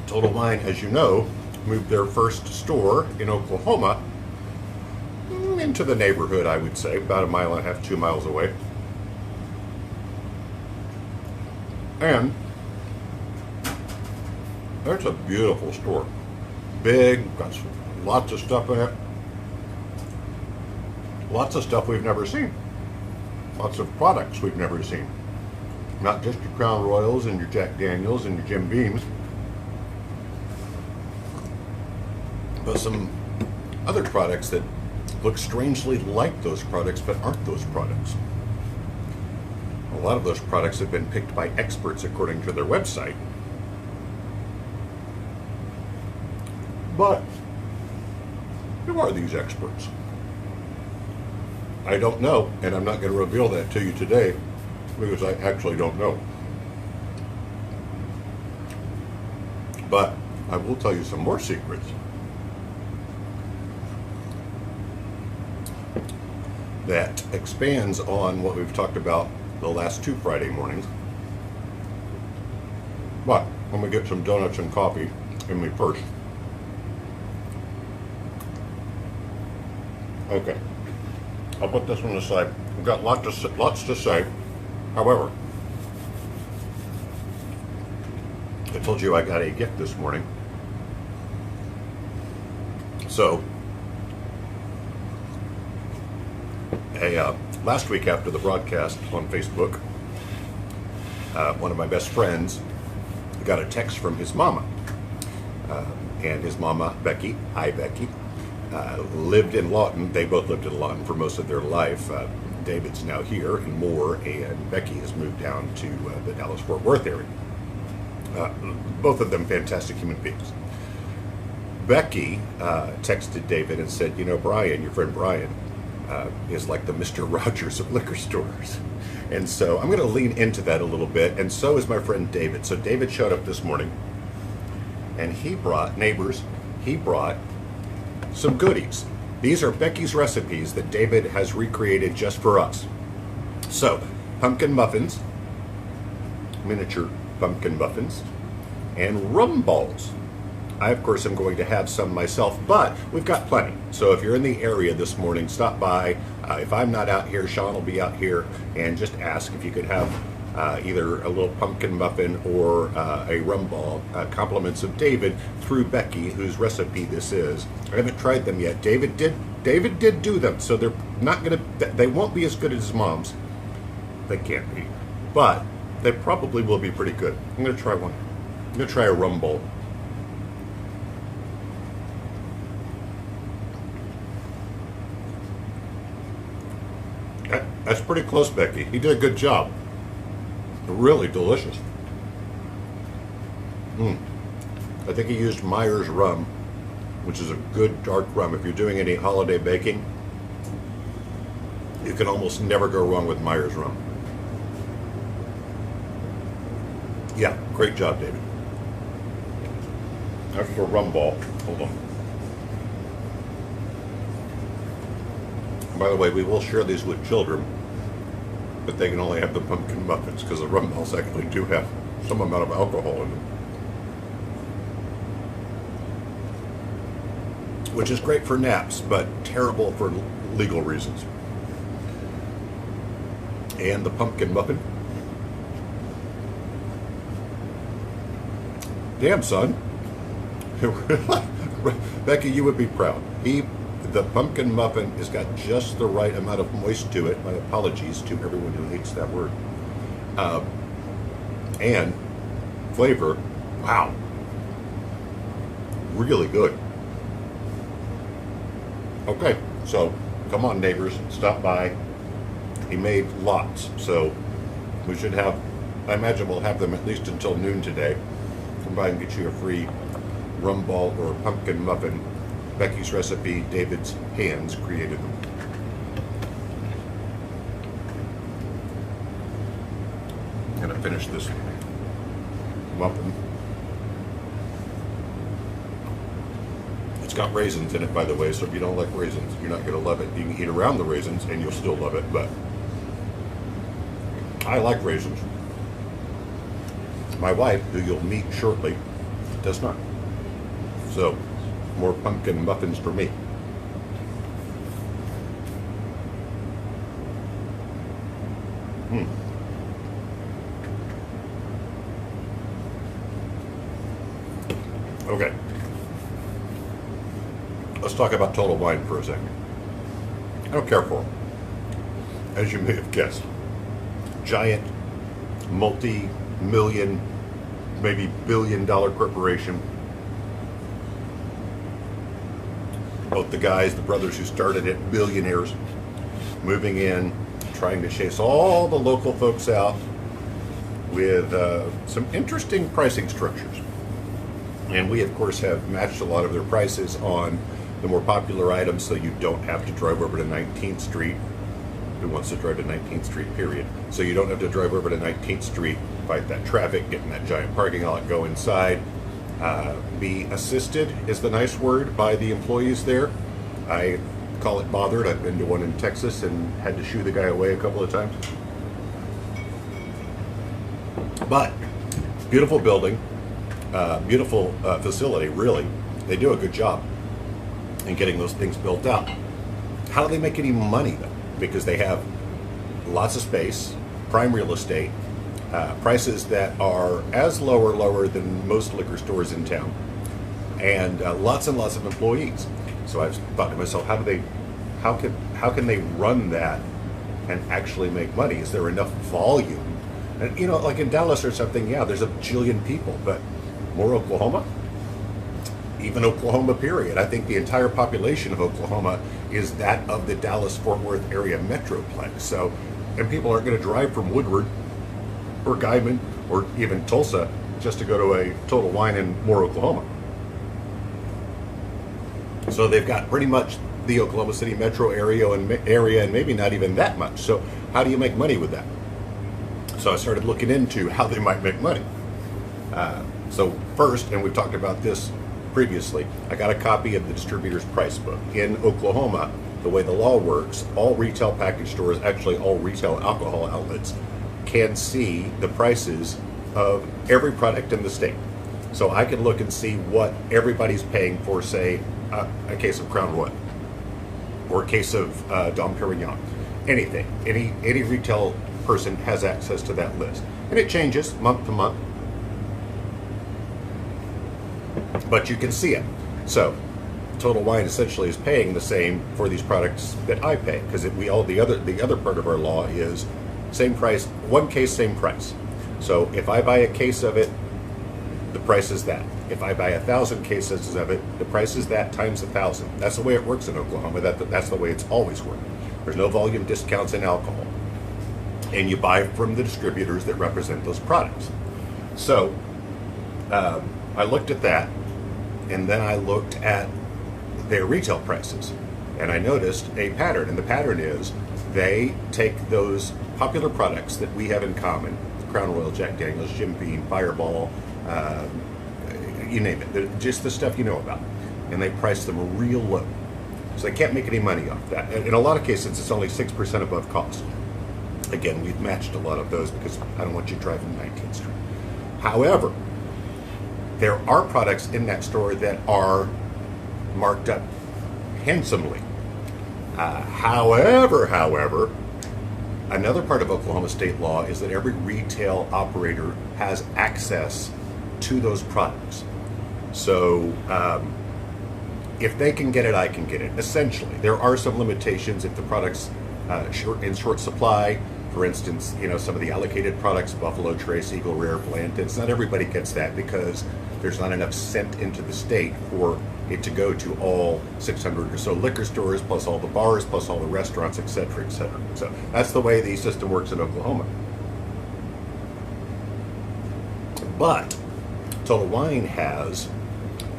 Total Wine, as you know, moved their first store in Oklahoma into the neighborhood, I would say, about a mile and a half, 2 miles away. And it's a beautiful store. Big, got lots of stuff in it. Lots of stuff we've never seen. Lots of products we've never seen. Not just your Crown Royals and your Jack Daniels and your Jim Beams, but some other products that look strangely like those products but aren't those products. A lot of those products have been picked by experts according to their website. But who are these experts? I don't know, and I'm not going to reveal that to you today because I actually don't know. But I will tell you some more secrets that expands on what we've talked about the last 2 Friday mornings. But I'm going to get some donuts and coffee in me first. Okay, I'll put this one aside. We've got lots to say. However, I told you I got a gift this morning. So, last week after the broadcast on Facebook, one of my best friends got a text from his mama. And his mama, Becky, hi Becky, lived in Lawton. They both lived in Lawton for most of their life. David's now here in Moore, and Becky has moved down to the Dallas-Fort Worth area. Both of them fantastic human beings. Becky texted David and said, you know, Brian, your friend Brian, is like the Mr. Rogers of liquor stores. And so I'm going to lean into that a little bit, and so is my friend David. So David showed up this morning, and he brought some goodies. These are Becky's recipes that David has recreated just for us. So, pumpkin muffins, miniature pumpkin muffins, and rum balls. I, of course, am going to have some myself, but we've got plenty. So if you're in the area this morning, stop by. If I'm not out here, Sean will be out here, and just ask if you could have either a little pumpkin muffin or a rum ball, compliments of David through Becky, whose recipe this is. I haven't tried them yet. David did do them, so they're not they won't be as good as his mom's. They can't be, but they probably will be pretty good. I'm gonna try one. I'm gonna try a rum ball. That's pretty close, Becky. He did a good job. Really delicious. I think he used Myers rum, which is a good dark rum. If you're doing any holiday baking, you can almost never go wrong with Myers rum. Yeah, great job, David. That's the rum ball. Hold on. By the way, we will share these with children, but they can only have the pumpkin muffins because the rum balls actually do have some amount of alcohol in them. Which is great for naps, but terrible for legal reasons. And the pumpkin muffin. Damn, son. Becky, you would be proud. The pumpkin muffin has got just the right amount of moist to it. My apologies to everyone who hates that word. And flavor, wow. Really good. Okay, so come on, neighbors, stop by. He made lots, so we should have, I imagine we'll have them at least until noon today. Come by and get you a free rum ball or pumpkin muffin. Becky's recipe, David's hands created them. I'm gonna finish this muffin. It's got raisins in it, by the way, so if you don't like raisins, you're not gonna love it. You can eat around the raisins and you'll still love it, but I like raisins. My wife, who you'll meet shortly, does not. So, more pumpkin muffins for me. Okay. Let's talk about Total Wine for a second. I don't care for them, as you may have guessed. Giant, multi-million, maybe billion-dollar corporation. Both the guys, the brothers who started it, billionaires, moving in, trying to chase all the local folks out with some interesting pricing structures. And we, of course, have matched a lot of their prices on the more popular items, so you don't have to drive over to 19th Street. Who wants to drive to 19th Street, period? So you don't have to drive over to 19th Street, fight that traffic, get in that giant parking lot, go inside. Be assisted is the nice word by the employees there. I call it bothered. I've been to one in Texas and had to shoo the guy away a couple of times. But beautiful building, beautiful facility, really. They do a good job in getting those things built out. How do they make any money, though? Because they have lots of space, prime real estate, prices that are as low or lower than most liquor stores in town, and lots of employees. So I've thought to myself, how can they run that and actually make money? Is there enough volume? And like in Dallas or something, yeah, there's a jillion people, but more Oklahoma? Even Oklahoma, period. I think the entire population of Oklahoma is that of the Dallas-Fort Worth area metroplex. So, and people aren't going to drive from Woodward or Guymon or even Tulsa just to go to a Total Wine in Moore, Oklahoma. So they've got pretty much the Oklahoma City metro area and maybe not even that much. So how do you make money with that? So I started looking into how they might make money. So first, and we've talked about this previously, I got a copy of the distributor's price book. In Oklahoma, the way the law works, all retail package stores, actually all retail alcohol outlets, can see the prices of every product in the state. So I can look and see what everybody's paying for, say, a case of Crown Royal or a case of Dom Perignon. Anything. Any retail person has access to that list. And it changes month to month. But you can see it. So Total Wine essentially is paying the same for these products that I pay, because the other part of our law is same price, one case, same price. So if I buy a case of it, the price is that. If I buy 1,000 cases of it, the price is that times 1,000. That's the way it works in Oklahoma. That's the way it's always worked. There's no volume discounts in alcohol, and you buy from the distributors that represent those products. So I looked at that, and then I looked at their retail prices, and I noticed a pattern. And the pattern is they take those popular products that we have in common: Crown Royal, Jack Daniels, Jim Beam, Fireball, you name it, just the stuff you know about, and they price them real low. So they can't make any money off that. And in a lot of cases, it's only 6% above cost. Again, we've matched a lot of those because I don't want you driving 19th Street. However, there are products in that store that are marked up handsomely. However, another part of Oklahoma state law is that every retail operator has access to those products. So if they can get it, I can get it. Essentially, there are some limitations if the product's in short supply. For instance, some of the allocated products, Buffalo Trace, Eagle Rare, Blanton's, not everybody gets that because there's not enough sent into the state for it to go to all 600 or so liquor stores, plus all the bars, plus all the restaurants, et cetera, et cetera. So that's the way the system works in Oklahoma. But Total Wine has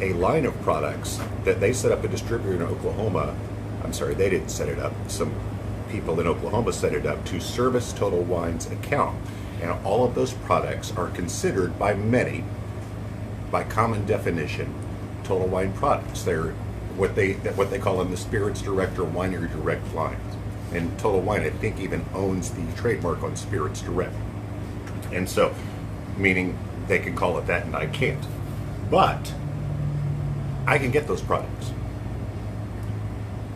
a line of products that they set up a distributor in Oklahoma. I'm sorry, they didn't set it up. Some people in Oklahoma set it up to service Total Wine's account. And all of those products are considered by many, by common definition, Total Wine products. They're what they call in the Spirits Direct or Winery Direct lines. And Total Wine, I think, even owns the trademark on Spirits Direct. And so, meaning they can call it that and I can't. But I can get those products.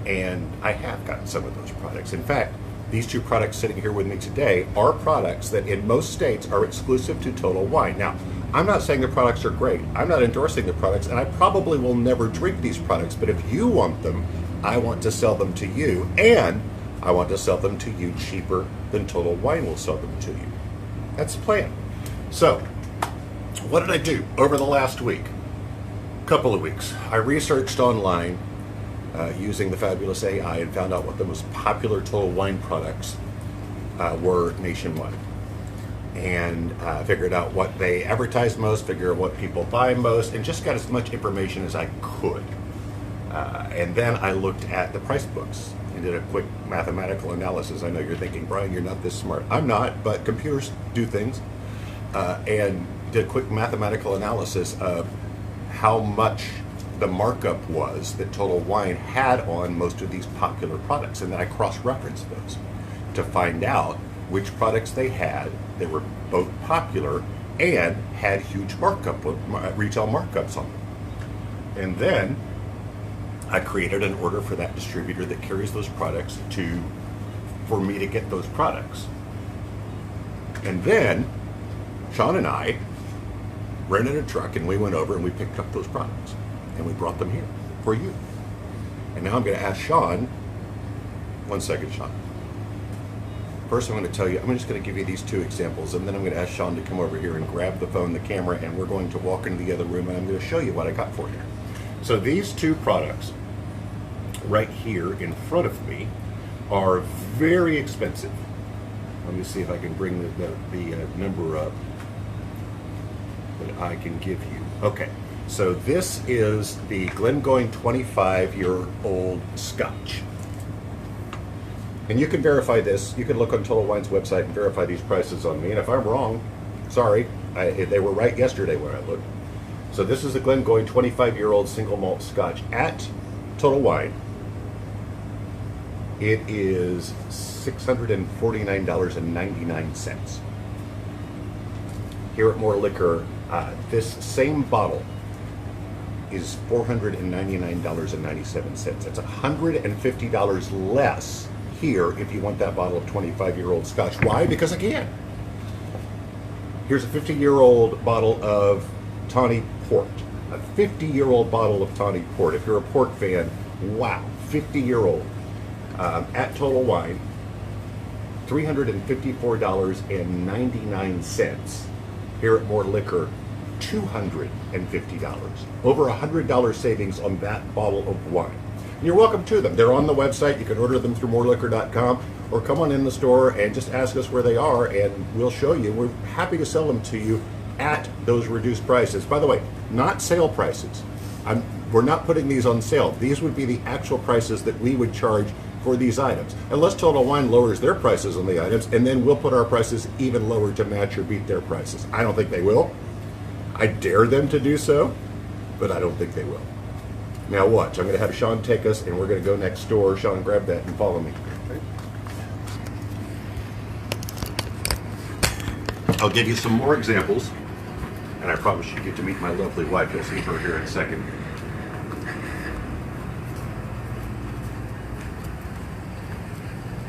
And I have gotten some of those products. In fact, these two products sitting here with me today are products that in most states are exclusive to Total Wine. Now, I'm not saying the products are great. I'm not endorsing the products, and I probably will never drink these products. But if you want them, I want to sell them to you, and I want to sell them to you cheaper than Total Wine will sell them to you. That's the plan. So, what did I do over the last week? Couple of weeks. I researched online using the fabulous AI and found out what the most popular Total Wine products were nationwide. And figured out what they advertise most, figured out what people buy most, and just got as much information as I could. And then I looked at the price books and did a quick mathematical analysis. I know you're thinking, Brian, you're not this smart. I'm not, but computers do things. And did a quick mathematical analysis of how much the markup was that Total Wine had on most of these popular products. And then I cross-referenced those to find out which products they had that were both popular and had huge markup, retail markups on them. And then I created an order for that distributor that carries those products for me to get those products. And then Sean and I rented a truck and we went over and we picked up those products and we brought them here for you. And now I'm going to ask Sean, one second, Sean. First, I'm going to tell you, I'm just going to give you these two examples, and then I'm going to ask Sean to come over here and grab the phone, the camera, and we're going to walk into the other room, and I'm going to show you what I got for you. So these two products right here in front of me are very expensive. Let me see if I can bring the number up that I can give you. Okay, so this is the Glengoyne 25-year-old Scotch. And you can verify this. You can look on Total Wine's website and verify these prices on me. And if I'm wrong, sorry, they were right yesterday when I looked. So this is the Glengoyne 25-year-old single malt Scotch at Total Wine. It is $649.99. Here at More Liquor, this same bottle is $499.97. That's $150 less here if you want that bottle of 25-year-old Scotch. Why? Because I can. Here's a 50-year-old bottle of Tawny Port. A 50-year-old bottle of Tawny Port. If you're a port fan, wow, 50-year-old. At Total Wine, $354.99. Here at More Liquor, $250. Over $100 savings on that bottle of wine. And you're welcome to them. They're on the website. You can order them through moreliquor.com or come on in the store and just ask us where they are and we'll show you. We're happy to sell them to you at those reduced prices. By the way, not sale prices. We're not putting these on sale. These would be the actual prices that we would charge for these items. Unless Total Wine lowers their prices on the items, and then we'll put our prices even lower to match or beat their prices. I don't think they will. I dare them to do so, but I don't think they will. Now watch, I'm going to have Sean take us, and we're going to go next door. Sean, grab that and follow me. I'll give you some more examples, and I promise you get to meet my lovely wife. You'll see her here in a second.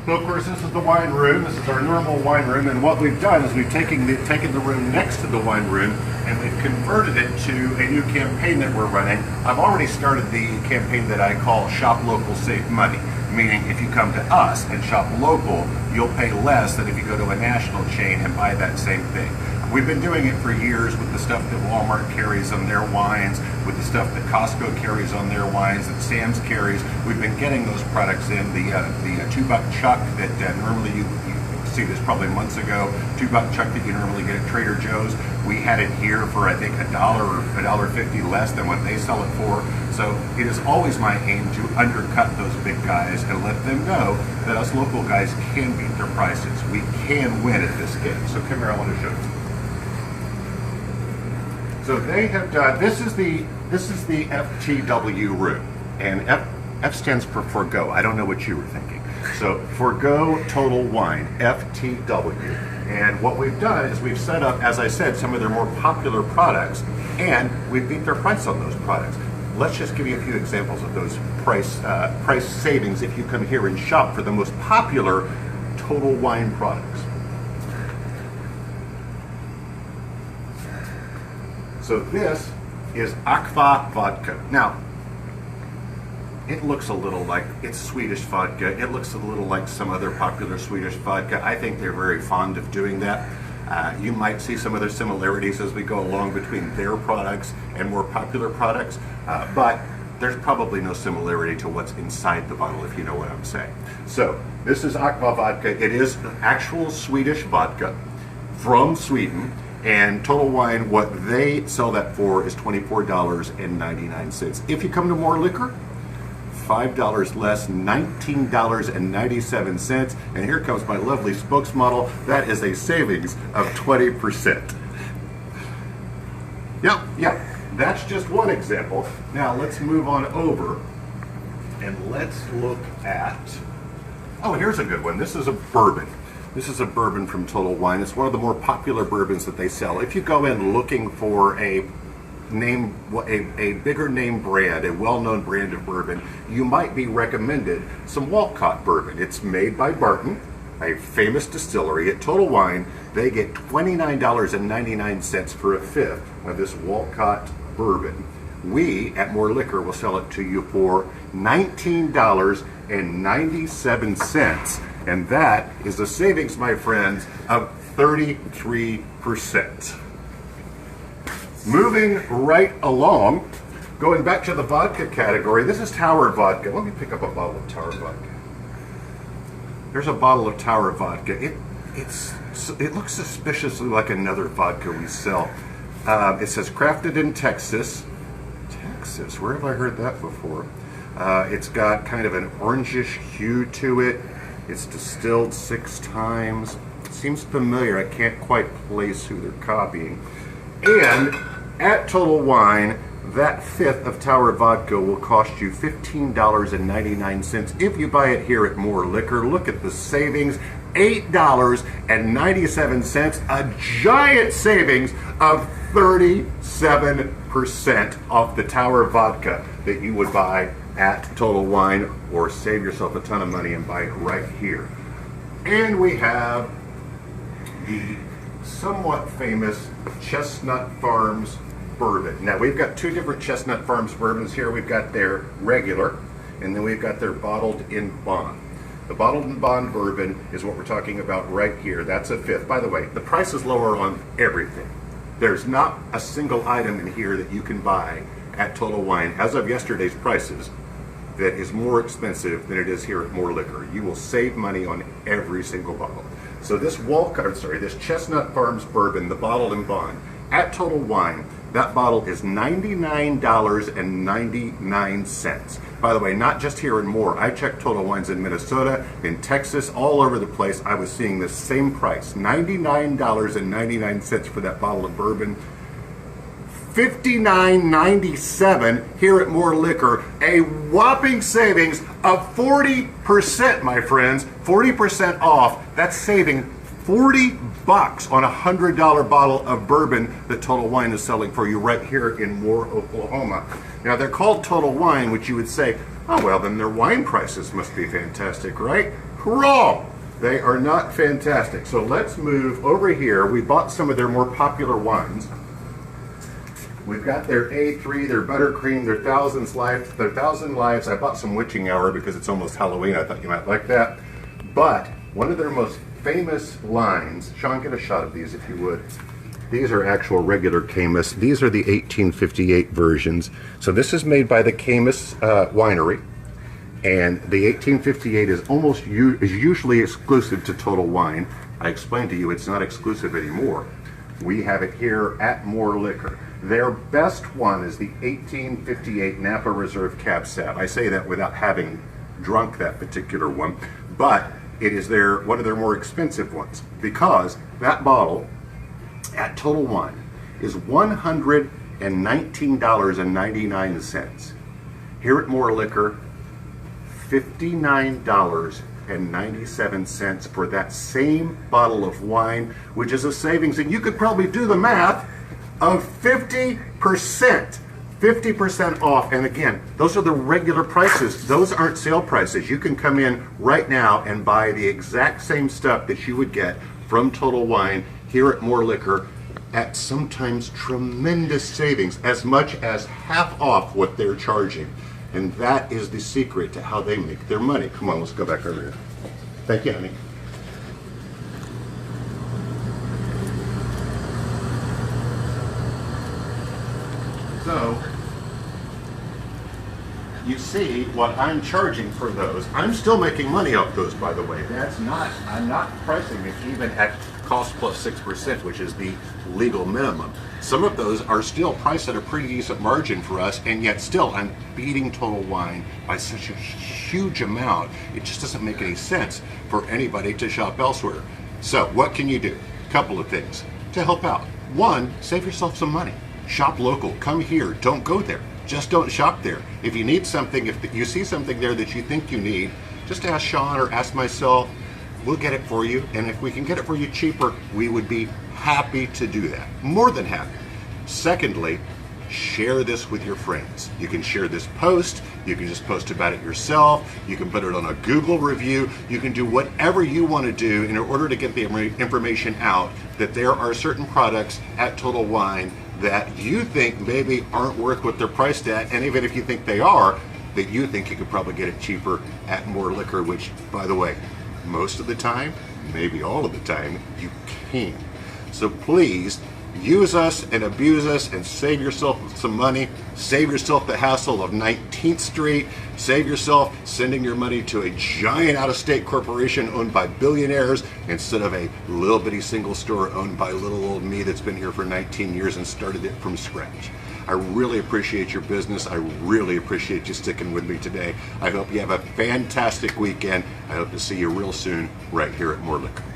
So of course this is the wine room. This is our normal wine room, and what we've done is we've taken the room next to the wine room and we've converted it to a new campaign that we're running. I've already started the campaign that I call Shop Local, Save Money, meaning if you come to us and shop local, you'll pay less than if you go to a national chain and buy that same thing. We've been doing it for years with the stuff that Walmart carries on their wines, with the stuff that Costco carries on their wines, that Sam's carries. We've been getting those products in. The $2 chuck that normally you see this probably months ago, $2 chuck that you normally get at Trader Joe's. We had it here for I think $1 or $1.50 less than what they sell it for. So it is always my aim to undercut those big guys and let them know that us local guys can beat their prices. We can win at this game. So come here, I want to show you. So they have done, this is the FTW room, and F stands for Forgo. I don't know what you were thinking. So Forgo Total Wine, FTW. And what we've done is we've set up, as I said, some of their more popular products, and we've beat their price on those products. Let's just give you a few examples of those price savings if you come here and shop for the most popular Total Wine products. So this is Aqua vodka. Now, it looks a little like it's Swedish vodka. It looks a little like some other popular Swedish vodka. I think they're very fond of doing that. You might see some other similarities as we go along between their products and more popular products, but there's probably no similarity to what's inside the bottle, if you know what I'm saying. So this is Aqua vodka. It is actual Swedish vodka from Sweden. And Total Wine, what they sell that for is $24.99. If you come to More Liquor, $5 less, $19.97. And here comes my lovely spokesmodel. That is a savings of 20%. Yep, that's just one example. Now let's move on over and let's look at, oh, here's a good one. This is a bourbon. This is a bourbon from Total Wine. It's one of the more popular bourbons that they sell. If you go in looking for a bigger name brand, a well-known brand of bourbon, you might be recommended some Walcott bourbon. It's made by Barton, a famous distillery. At Total Wine, they get $29.99 for a fifth of this Walcott bourbon. We, at More Liquor, will sell it to you for $19.97. And that is a savings, my friends, of 33%. Moving right along, going back to the vodka category, this is Tower Vodka. Let me pick up a bottle of Tower Vodka. There's a bottle of Tower Vodka. It looks suspiciously like another vodka we sell. It says crafted in Texas. Texas, where have I heard that before? It's got kind of an orangish hue to it. It's distilled 6 times. It seems familiar. I can't quite place who they're copying. And at Total Wine, that fifth of Tower Vodka will cost you $15.99 if you buy it here at More Liquor. Look at the savings, $8.97, a giant savings of 37% off the Tower Vodka that you would buy at Total Wine, or save yourself a ton of money and buy it right here. And we have the somewhat famous Chestnut Farms bourbon. Now we've got 2 different Chestnut Farms bourbons here. We've got their regular, and then we've got their bottled in bond. The bottled in bond bourbon is what we're talking about right here. That's a fifth. By the way, the price is lower on everything. There's not a single item in here that you can buy at Total Wine, as of yesterday's prices, that is more expensive than it is here at More Liquor. You will save money on every single bottle. So this this Chestnut Farms bourbon, the bottled in bond, at Total Wine, that bottle is $99.99. By the way, not just here in More. I checked Total Wines in Minnesota, in Texas, all over the place. I was seeing the same price, $99.99 for that bottle of bourbon. $59.97 here at More Liquor, a whopping savings of 40%, my friends, 40% off. That's saving $40 on a $100 bottle of bourbon that Total Wine is selling for you right here in Moore, Oklahoma. Now they're called Total Wine, which you would say, oh well, then their wine prices must be fantastic, right? Wrong! They are not fantastic. So let's move over here. We bought some of their more popular wines. We've got their A3, their buttercream, their Thousand Lives. I bought some Witching Hour because it's almost Halloween. I thought you might like that. But one of their most famous lines, Sean, get a shot of these if you would. These are actual regular Caymus. These are the 1858 versions. So this is made by the Caymus winery. And the 1858 is usually exclusive to Total Wine. I explained to you it's not exclusive anymore. We have it here at More Liquor. Their best one is the 1858 Napa Reserve Cab Sav. I say that without having drunk that particular one, but it is one of their more expensive ones, because that bottle at Total Wine is $119.99. Here at More Liquor, $59.99. $2.97 for that same bottle of wine, which is a savings, and you could probably do the math, of 50%. 50% off. And again, those are the regular prices. Those aren't sale prices. You can come in right now and buy the exact same stuff that you would get from Total Wine here at More Liquor at sometimes tremendous savings, as much as half off what they're charging. And that is the secret to how they make their money. Come on, let's go back over here. Thank you, honey. So, you see what I'm charging for those. I'm still making money off those, by the way. I'm not pricing it even at cost plus 6%, which is the legal minimum. Some of those are still priced at a pretty decent margin for us, and yet still I'm beating Total Wine by such a huge amount. It just doesn't make any sense for anybody to shop elsewhere. So what can you do? A couple of things to help out. One, save yourself some money. Shop local. Come here. Don't go there. Just don't shop there. If you need something, if you see something there that you think you need, just ask Sean or ask myself. We'll get it for you. And if we can get it for you cheaper, we would be happy to do that. More than happy. Secondly, share this with your friends. You can share this post. You can just post about it yourself. You can put it on a Google review. You can do whatever you want to do in order to get the information out that there are certain products at Total Wine that you think maybe aren't worth what they're priced at, and even if you think they are, that you think you could probably get it cheaper at More Liquor, which, by the way, most of the time, maybe all of the time, you can. So please, use us and abuse us and save yourself some money. Save yourself the hassle of 19th Street. Save yourself sending your money to a giant out-of-state corporation owned by billionaires instead of a little bitty single store owned by little old me that's been here for 19 years and started it from scratch. I really appreciate your business. I really appreciate you sticking with me today. I hope you have a fantastic weekend. I hope to see you real soon right here at More Liquor.